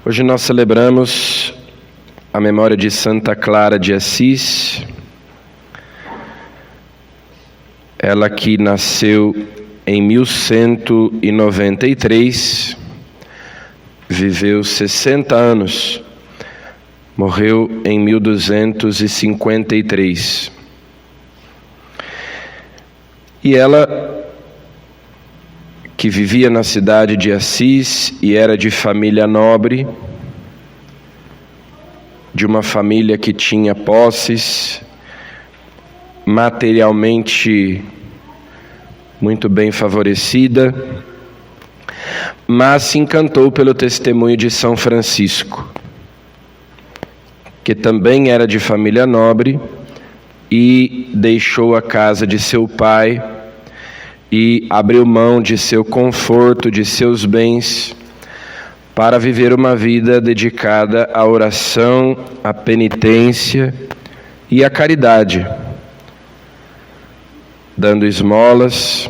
Hoje nós celebramos a memória de Santa Clara de Assis, ela que nasceu em 1193, viveu 60 anos, morreu em 1253. E ela, que vivia na cidade de Assis e era de família nobre, de uma família que tinha posses, materialmente muito bem favorecida, mas se encantou pelo testemunho de São Francisco, que também era de família nobre e deixou a casa de seu pai e abriu mão de seu conforto, de seus bens, para viver uma vida dedicada à oração, à penitência e à caridade, dando esmolas,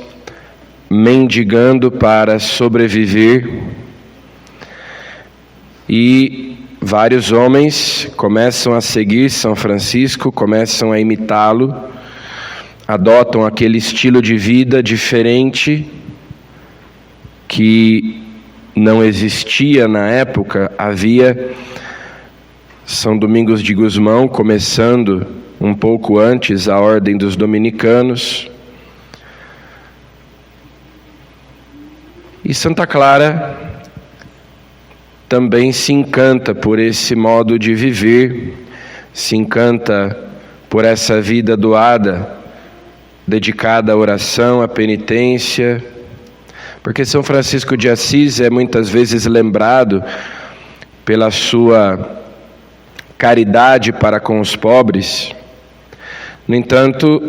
mendigando para sobreviver. E vários homens começam a seguir São Francisco, começam a imitá-lo, adotam aquele estilo de vida diferente que não existia na época. Havia São Domingos de Gusmão, começando um pouco antes a Ordem dos Dominicanos. E Santa Clara também se encanta por esse modo de viver, se encanta por essa vida doada, dedicada à oração, à penitência, porque São Francisco de Assis é muitas vezes lembrado pela sua caridade para com os pobres. No entanto,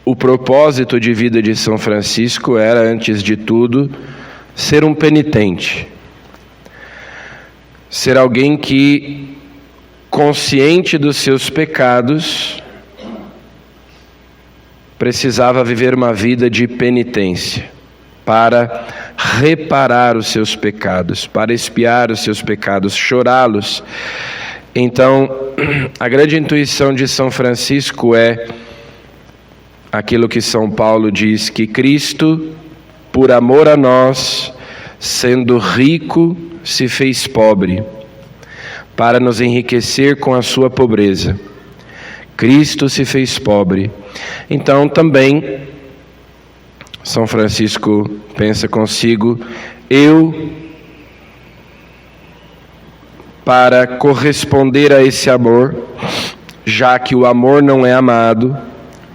o propósito de vida de São Francisco era, antes de tudo, ser um penitente, ser alguém que, consciente dos seus pecados, precisava viver uma vida de penitência, para reparar os seus pecados, para expiar os seus pecados, chorá-los. Então, a grande intuição de São Francisco é aquilo que São Paulo diz, que Cristo, por amor a nós, sendo rico, se fez pobre, para nos enriquecer com a sua pobreza. Cristo se fez pobre. Então também São Francisco pensa consigo, eu, para corresponder a esse amor, já que o amor não é amado,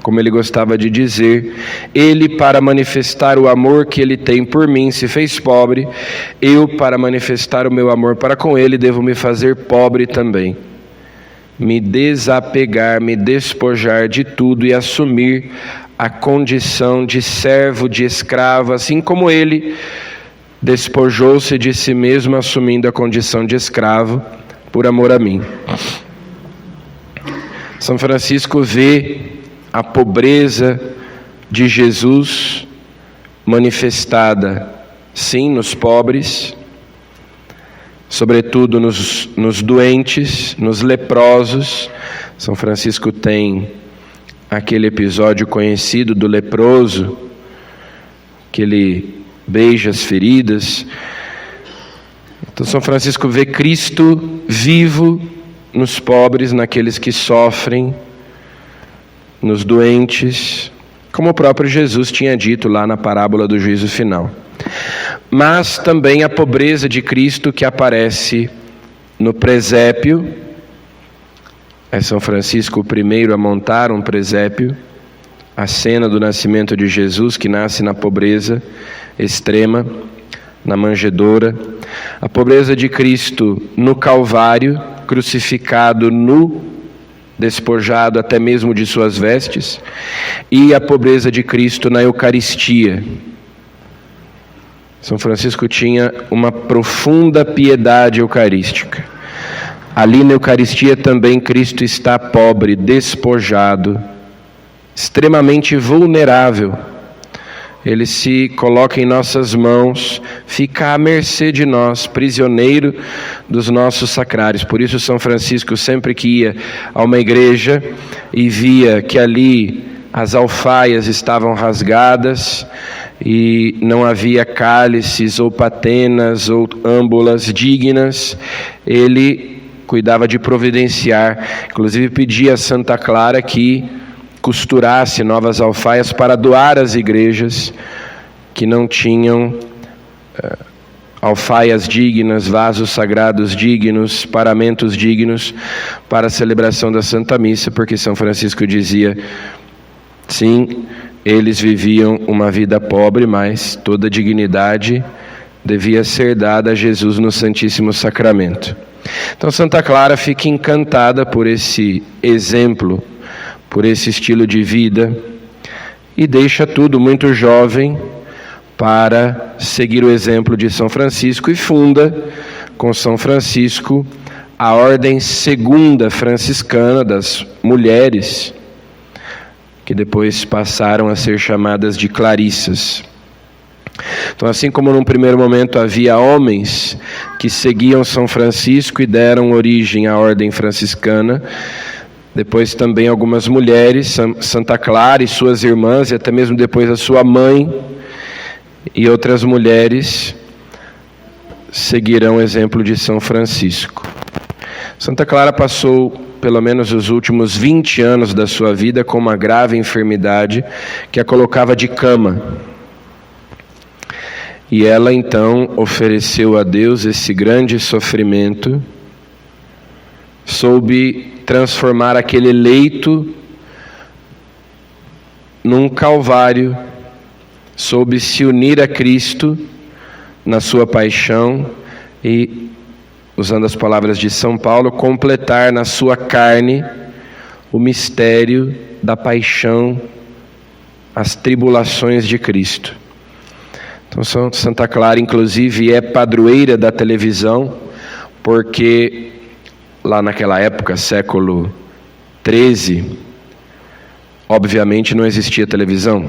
como ele gostava de dizer, ele, para manifestar o amor que ele tem por mim, se fez pobre. Eu, para manifestar o meu amor para com ele, devo me fazer pobre também, me desapegar, me despojar de tudo e assumir a condição de servo, de escravo, assim como ele despojou-se de si mesmo, assumindo a condição de escravo por amor a mim. São Francisco vê a pobreza de Jesus manifestada, sim, nos pobres, sobretudo nos doentes, nos leprosos. São Francisco tem aquele episódio conhecido do leproso, que ele beija as feridas. Então São Francisco vê Cristo vivo nos pobres, naqueles que sofrem, nos doentes, como o próprio Jesus tinha dito lá na parábola do juízo final. Mas também a pobreza de Cristo que aparece no presépio. É São Francisco o primeiro a montar um presépio, a cena do nascimento de Jesus, que nasce na pobreza extrema, na manjedoura. A pobreza de Cristo no Calvário, crucificado nu, despojado até mesmo de suas vestes, e a pobreza de Cristo na Eucaristia. São Francisco tinha uma profunda piedade eucarística. Ali na Eucaristia também Cristo está pobre, despojado, extremamente vulnerável. Ele se coloca em nossas mãos, fica à mercê de nós, prisioneiro dos nossos sacrários. Por isso São Francisco, sempre que ia a uma igreja e via que ali as alfaias estavam rasgadas e não havia cálices ou patenas ou âmbulas dignas, ele cuidava de providenciar, inclusive pedia a Santa Clara que costurasse novas alfaias para doar às igrejas que não tinham alfaias dignas, vasos sagrados dignos, paramentos dignos para a celebração da Santa Missa, porque São Francisco dizia, sim, eles viviam uma vida pobre, mas toda dignidade devia ser dada a Jesus no Santíssimo Sacramento. Então Santa Clara fica encantada por esse exemplo, por esse estilo de vida, e deixa tudo muito jovem para seguir o exemplo de São Francisco e funda com São Francisco a Ordem Segunda Franciscana das Mulheres, que depois passaram a ser chamadas de Clarissas. Então, assim como num primeiro momento havia homens que seguiam São Francisco e deram origem à Ordem Franciscana, depois também algumas mulheres, Santa Clara e suas irmãs, e até mesmo depois a sua mãe e outras mulheres seguirão o exemplo de São Francisco. Santa Clara passou pelo menos os últimos 20 anos da sua vida com uma grave enfermidade que a colocava de cama. E ela então ofereceu a Deus esse grande sofrimento, soube transformar aquele leito num calvário, soube se unir a Cristo na sua paixão e, usando as palavras de São Paulo, completar na sua carne o mistério da paixão, as tribulações de Cristo. Então Santa Clara, inclusive, é padroeira da televisão, porque lá naquela época, século XIII, obviamente não existia televisão,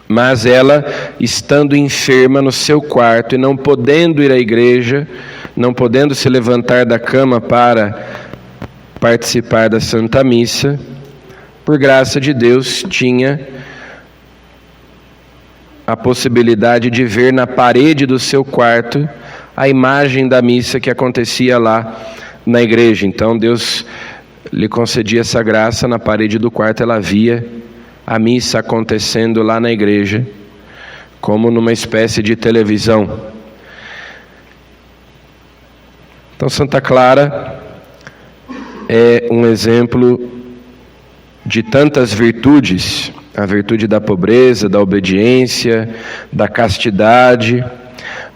mas ela, estando enferma no seu quarto e não podendo ir à igreja, não podendo se levantar da cama para participar da Santa Missa, por graça de Deus, tinha a possibilidade de ver na parede do seu quarto a imagem da missa que acontecia lá na igreja. Então Deus lhe concedia essa graça, na parede do quarto ela via a missa acontecendo lá na igreja, como numa espécie de televisão. Então Santa Clara é um exemplo de tantas virtudes, a virtude da pobreza, da obediência, da castidade,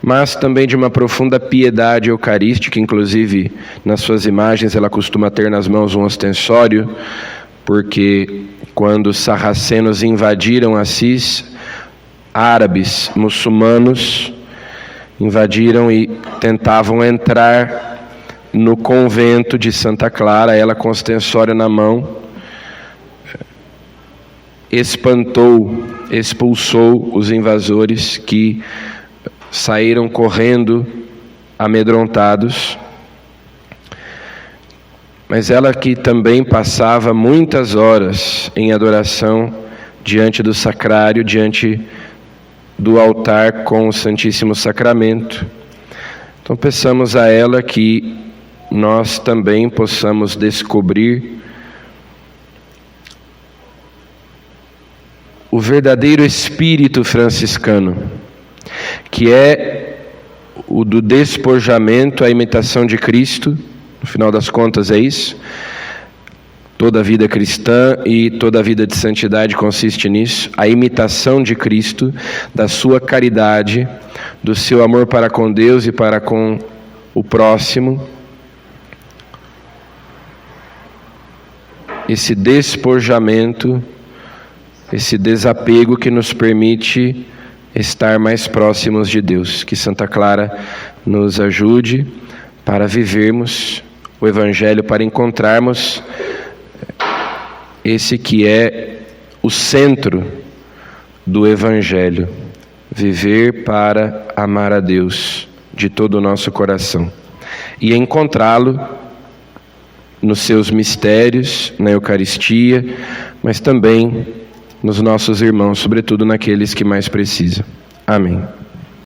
mas também de uma profunda piedade eucarística. Inclusive nas suas imagens ela costuma ter nas mãos um ostensório, porque quando os sarracenos invadiram Assis, árabes, muçulmanos, invadiram e tentavam entrar no convento de Santa Clara, ela com ostensório na mão, expulsou os invasores que saíram correndo amedrontados. Mas ela que também passava muitas horas em adoração diante do sacrário, diante do altar com o Santíssimo Sacramento. Então peçamos a ela que nós também possamos descobrir o verdadeiro espírito franciscano, que é o do despojamento, a imitação de Cristo. No final das contas é isso. Toda a vida cristã e toda a vida de santidade consiste nisso, a imitação de Cristo, da sua caridade, do seu amor para com Deus e para com o próximo. Esse despojamento, esse desapego que nos permite estar mais próximos de Deus. Que Santa Clara nos ajude para vivermos o Evangelho, para encontrarmos esse que é o centro do Evangelho, viver para amar a Deus de todo o nosso coração e encontrá-lo nos seus mistérios, na Eucaristia, mas também nos nossos irmãos, sobretudo naqueles que mais precisam. Amém.